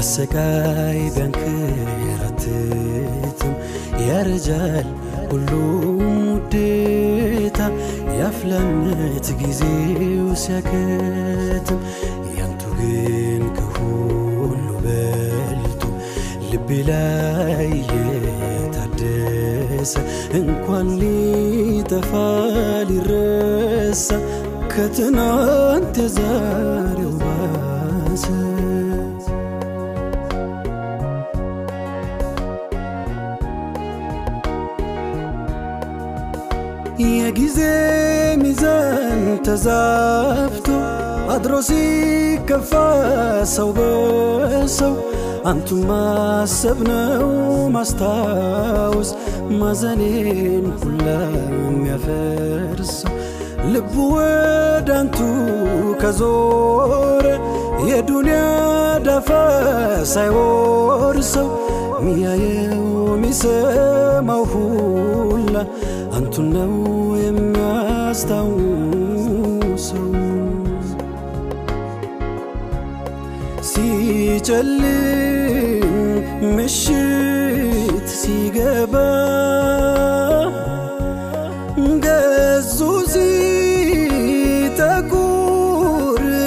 ያሰቃይ ቢያንከራትትም ያረጃል ሁሉም ውዴታ ያፍላነት ጊዜው ሲያከትም ያንቱ ግን ከሁሉ በልቶ ልቤ ላይ የታደሰ እንኳን ሊጠፋ ሊረሳ ከትናንት ዛሬው ባሰ የጊዜ ሚዛን ተዛብቶ አድሮሲ ከፋ ሰው በሰው አንቱ ማሰብ ነው ማስታወስ ማዘኔን ሁላ የሚያፈርሰው ልቡ ወዳንቱ ከዞረ የዱንያ ዳፋ ሳይወርሰው ሚያየው ሚሰማው ሁላ አንቱ ነው የሚያስታውሰው ሲጨልም ምሽት ሲገባ ገዙ ሲጠቁር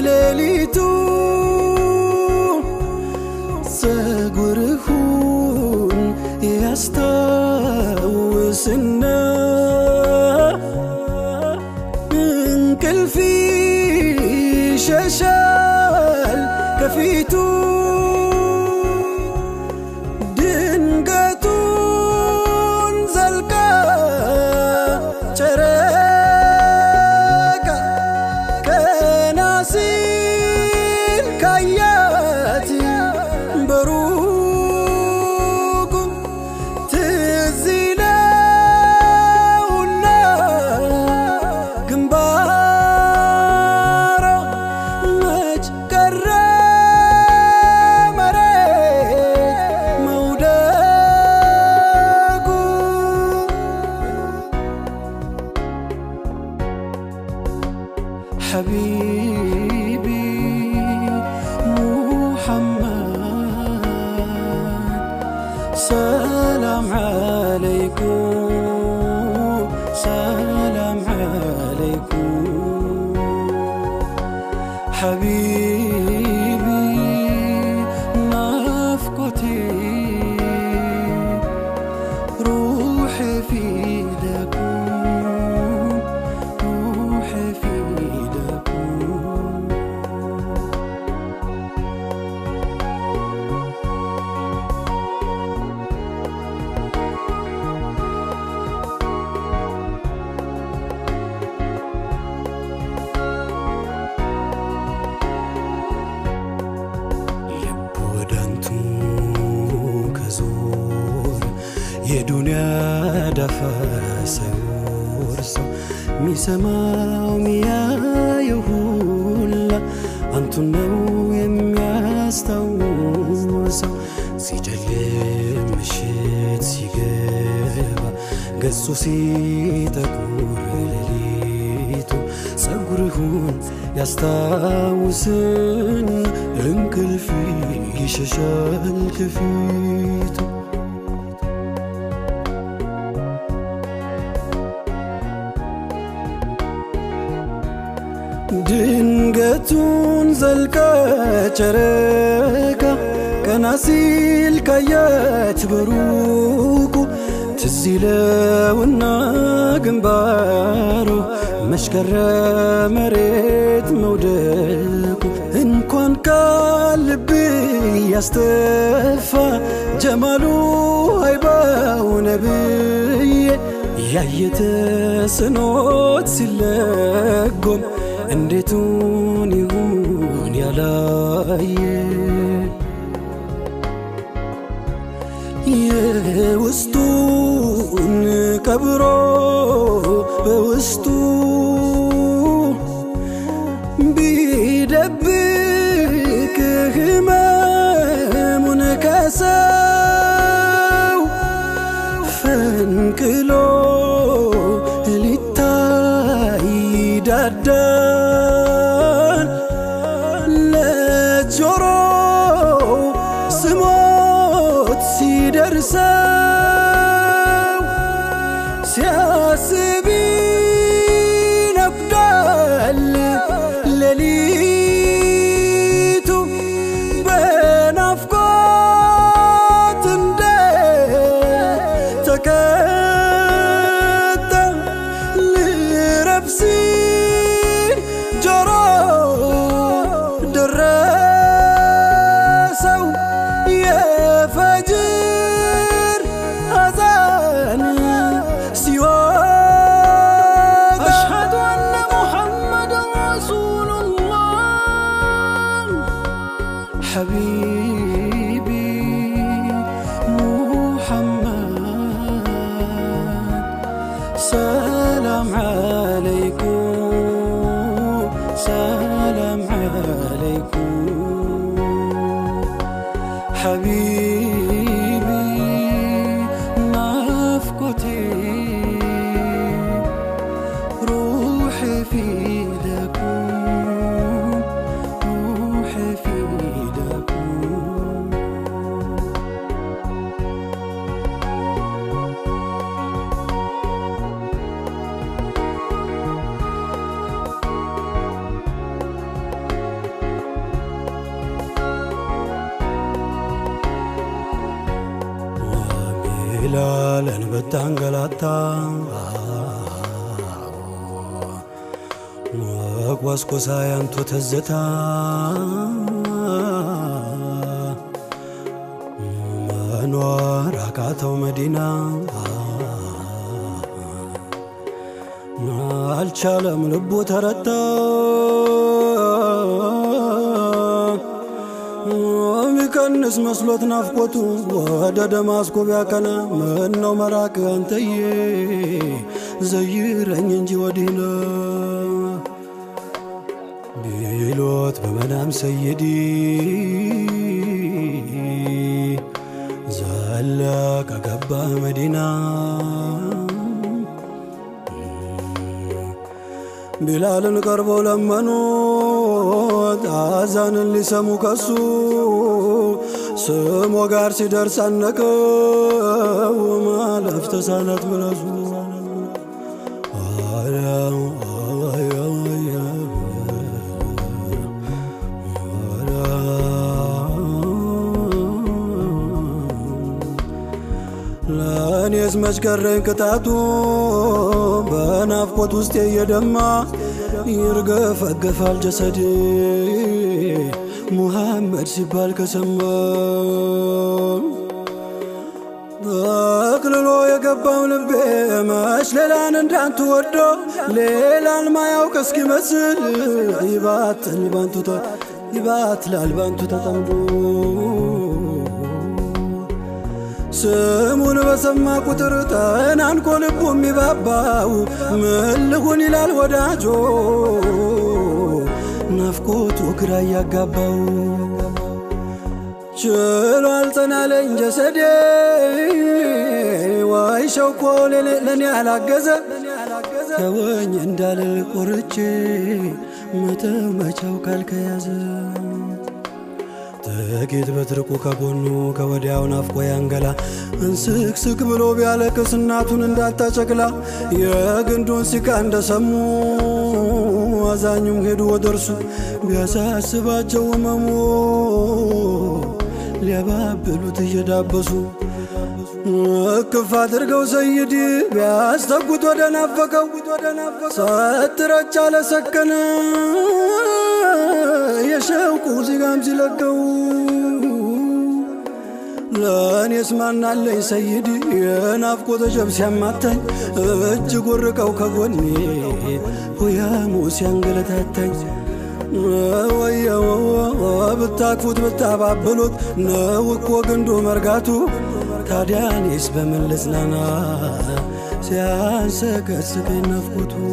ሌሊቱ ፀጉርሁን ያስታውስና እንቅልፍ ይሸሻል ከፊቱ ድንገቱን ዘልቃ ጨረቃ ቀና ሲል ካያት በሩቁ ትዝ ይለውና ግንባሯ መች ቀረ መሬት መውደቁ حبيبي محمد سلام عليكم سلام عليكم حبيبي نفقتي روحي فيدكم روحي فيدكم ልቦዳንቱ ከዞር የዱንያ ዳፋ ሳይወርሰው ሚሰማው ሚያየው ሁላ አንቱ ነው የሚያስታውሰው ሲጨልም ምሽት ሲገባ ገጹ ሲጠቁር ሌሊቱ ፀጉርሁን ያስታውስን እንቅልፍ ይሸሻል ከፊቱ ድንገቱን ዘልቃ ጨረቃ ቀና ሲል ካያት በሩቁ ትዝ ይለውና ግንባሩ መች ቀረ መሬት መውደቁ እንኳን ካልብ ያስተፋ ጀማሉ አይባው ነብዬ ያየተስኖት ሲለጎም እንዴቱን ይሁን ያላየ የውስጡን ቀብሮ በውስጡ ቢደብቅ ህመሙን ከሰው ፈንቅሎ ሊታይ ዳዳን ለጆሮ حبيبي محمد سلام عليكم سلام عليكم حبيبي نفقتي روحي فيدكم روحي فيدكم وميلالا بتانغلاتا واسكو ساينتو تزتا منوار عكاتو مدينة الشالم لبو ترتا ومكنس مسلوت نافقوتو ودا دماسكو بياكنا منو مراك انتي زيرن انجي ودينا بيلوت بمنام سيدي زالك أقبى مدينة بلال قربو لمنوت آذان اللي سمو كسو سمو قارسي درسانك وما لفت سانت ملسو لاني اسمش كرين كتاتو بنافقوت وسطي يدما يرقف أقف الجسد محمد سبال كسما أقللو يقباو لبي ماش ليلان اندان تودو ليلان ما يوكس كي مسل يبات لالبانتو تتمدو سمون بسما قطر تنان كلبو مباباو ملغون إلال وداجو نفقوتو كرا يقباو شلو التنالين جسدي وايشوكو لني على قزة كواني اندال القرچي متمچو كالكيازة تاكيد بتركو كابونو كودياو نافقو يانغلا انسك بلو بيالكس እናቱን እንዳታጨቅላ የግንዱን ሲካ እንደሰሙ አዛኙም ሄዱ ወደርሱ ቢያሳስባቸው መሙ ሊያባብሉት እየዳበሱ እቅፍ አድርገው ሰይዲ ቢያስተጉት ወደ ናፈቀው ሰትረቻ ለሰከነ የሸውቁ ሲጋም ሲለቀው لاني اسمعنا اللي سيدي ينافقو تجب سياماتاي اجي قرقو كقوني ويا موسى انقلتاتاي ويا بتاكفوت بتابابلوت نوكو قندو مرقاتو تاديانيس بمن لسنانا سيانسك السكين نفقوتو